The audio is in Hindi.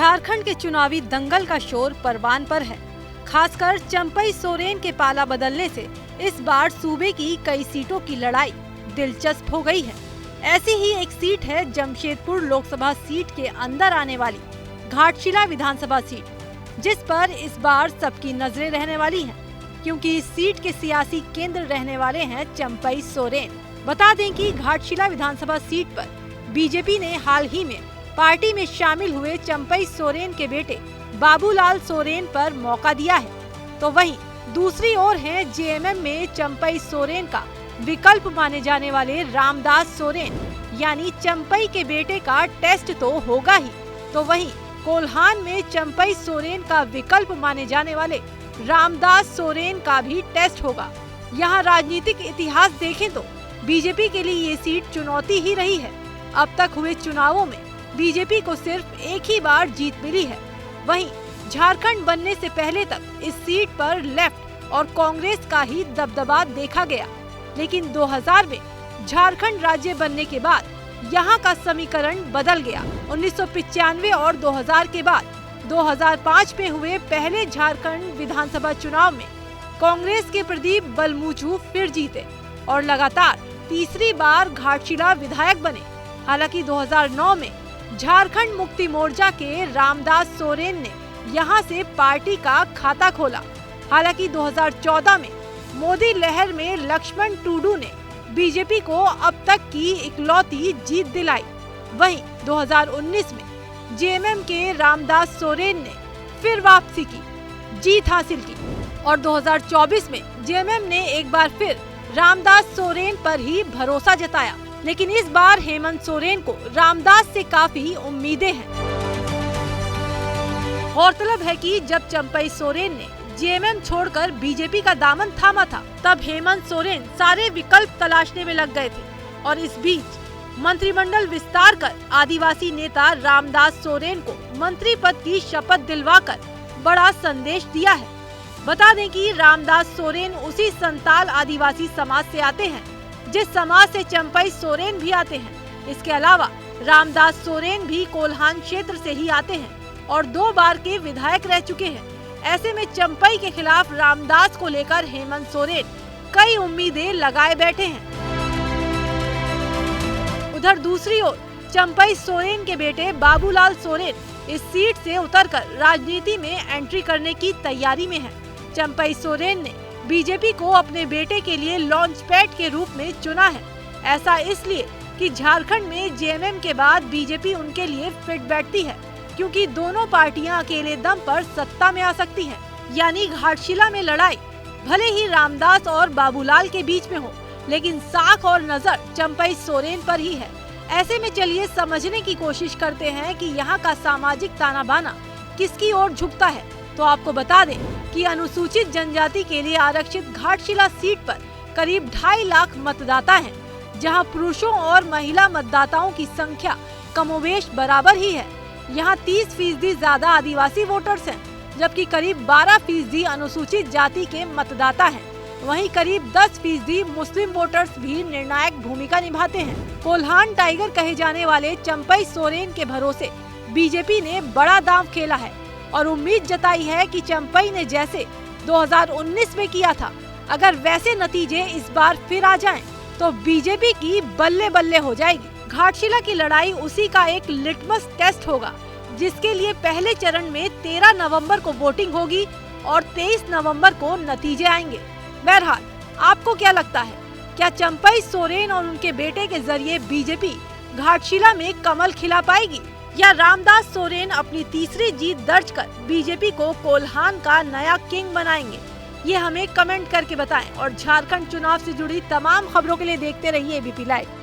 झारखंड के चुनावी दंगल का शोर परवान पर है। खासकर चंपई सोरेन के पाला बदलने से इस बार सूबे की कई सीटों की लड़ाई दिलचस्प हो गई है। ऐसी ही एक सीट है जमशेदपुर लोकसभा सीट के अंदर आने वाली घाटशिला विधानसभा सीट, जिस पर इस बार सबकी नजरें रहने वाली हैं, क्योंकि इस सीट के सियासी केंद्र रहने वाले हैं चंपई सोरेन। बता दें कि घाटशिला विधानसभा सीट पर बीजेपी ने हाल ही में पार्टी में शामिल हुए चंपई सोरेन के बेटे बाबूलाल सोरेन पर मौका दिया है। तो वहीं दूसरी ओर है जेएमएम में चंपई सोरेन का विकल्प माने जाने वाले रामदास सोरेन, यानी चंपई के बेटे का टेस्ट तो होगा ही, तो वहीं कोल्हान में चंपई सोरेन का विकल्प माने जाने वाले रामदास सोरेन का भी टेस्ट होगा। यहाँ राजनीतिक इतिहास देखें तो बीजेपी के लिए ये सीट चुनौती ही रही है। अब तक हुए चुनावों में बीजेपी को सिर्फ एक ही बार जीत मिली है। वहीं झारखंड बनने से पहले तक इस सीट पर लेफ्ट और कांग्रेस का ही दबदबा देखा गया, लेकिन 2000 में झारखंड राज्य बनने के बाद यहाँ का समीकरण बदल गया। 1995 और 2000 के बाद 2005 में हुए पहले झारखंड विधानसभा चुनाव में कांग्रेस के प्रदीप बलमुचू फिर जीते और लगातार तीसरी बार घाटशिला विधायक बने। हालांकि 2009 में झारखंड मुक्ति मोर्चा के रामदास सोरेन ने यहां से पार्टी का खाता खोला। हालांकि 2014 में मोदी लहर में लक्ष्मण टूडू ने बीजेपी को अब तक की इकलौती जीत दिलाई। वहीं 2019 में जेएमएम के रामदास सोरेन ने फिर वापसी की, जीत हासिल की और 2024 में जेएमएम ने एक बार फिर रामदास सोरेन पर ही भरोसा जताया। लेकिन इस बार हेमंत सोरेन को रामदास से काफी उम्मीदें हैं। गौरतलब है कि जब चंपई सोरेन ने जेएमएम छोड़कर बीजेपी का दामन थामा था, तब हेमंत सोरेन सारे विकल्प तलाशने में लग गए थे और इस बीच मंत्रिमंडल विस्तार कर आदिवासी नेता रामदास सोरेन को मंत्री पद की शपथ दिलवाकर बड़ा संदेश दिया है। बता दें कि रामदास सोरेन उसी संताल आदिवासी समाज से आते हैं जिस समाज से चंपई सोरेन भी आते हैं। इसके अलावा रामदास सोरेन भी कोल्हान क्षेत्र से ही आते हैं और 2 बार के विधायक रह चुके हैं। ऐसे में चंपई के खिलाफ रामदास को लेकर हेमंत सोरेन कई उम्मीदें लगाए बैठे हैं। उधर दूसरी ओर चंपई सोरेन के बेटे बाबूलाल सोरेन इस सीट से उतरकर राजनीति में एंट्री करने की तैयारी में है। चंपई सोरेन ने बीजेपी को अपने बेटे के लिए लॉन्च पैड के रूप में चुना है। ऐसा इसलिए कि झारखंड में जेएमएम के बाद बीजेपी उनके लिए फिट बैठती है, क्योंकि दोनों पार्टियां अकेले दम पर सत्ता में आ सकती हैं। यानी घाटशिला में लड़ाई भले ही रामदास और बाबूलाल के बीच में हो, लेकिन साख और नजर चंपई सोरेन पर ही है। ऐसे में चलिए समझने की कोशिश करते हैं कि यहाँ का सामाजिक ताना बाना किसकी ओर झुकता है। तो आपको बता दें कि अनुसूचित जनजाति के लिए आरक्षित घाटशिला सीट पर करीब 2.5 लाख मतदाता हैं, जहां पुरुषों और महिला मतदाताओं की संख्या कमोबेश बराबर ही है। यहां 30% ज्यादा आदिवासी वोटर्स हैं, जबकि करीब 12% अनुसूचित जाति के मतदाता हैं। वहीं करीब 10% मुस्लिम वोटर्स भी निर्णायक भूमिका निभाते हैं। कोल्हान टाइगर कहे जाने वाले चंपई सोरेन के भरोसे बीजेपी ने बड़ा दांव खेला है और उम्मीद जताई है कि चंपई ने जैसे 2019 में किया था, अगर वैसे नतीजे इस बार फिर आ जाएं, तो बीजेपी की बल्ले बल्ले हो जाएगी। घाटशिला की लड़ाई उसी का एक लिटमस टेस्ट होगा, जिसके लिए पहले चरण में 13 नवंबर को वोटिंग होगी और 23 नवंबर को नतीजे आएंगे। बहरहाल, आपको क्या लगता है, क्या चंपई सोरेन और उनके बेटे के जरिए बीजेपी घाटशिला में कमल खिला पाएगी, या रामदास सोरेन अपनी तीसरी जीत दर्ज कर बीजेपी को कोल्हान का नया किंग बनाएंगे? ये हमें कमेंट करके बताएं और झारखंड चुनाव से जुड़ी तमाम खबरों के लिए देखते रहिए एबीपी लाइव।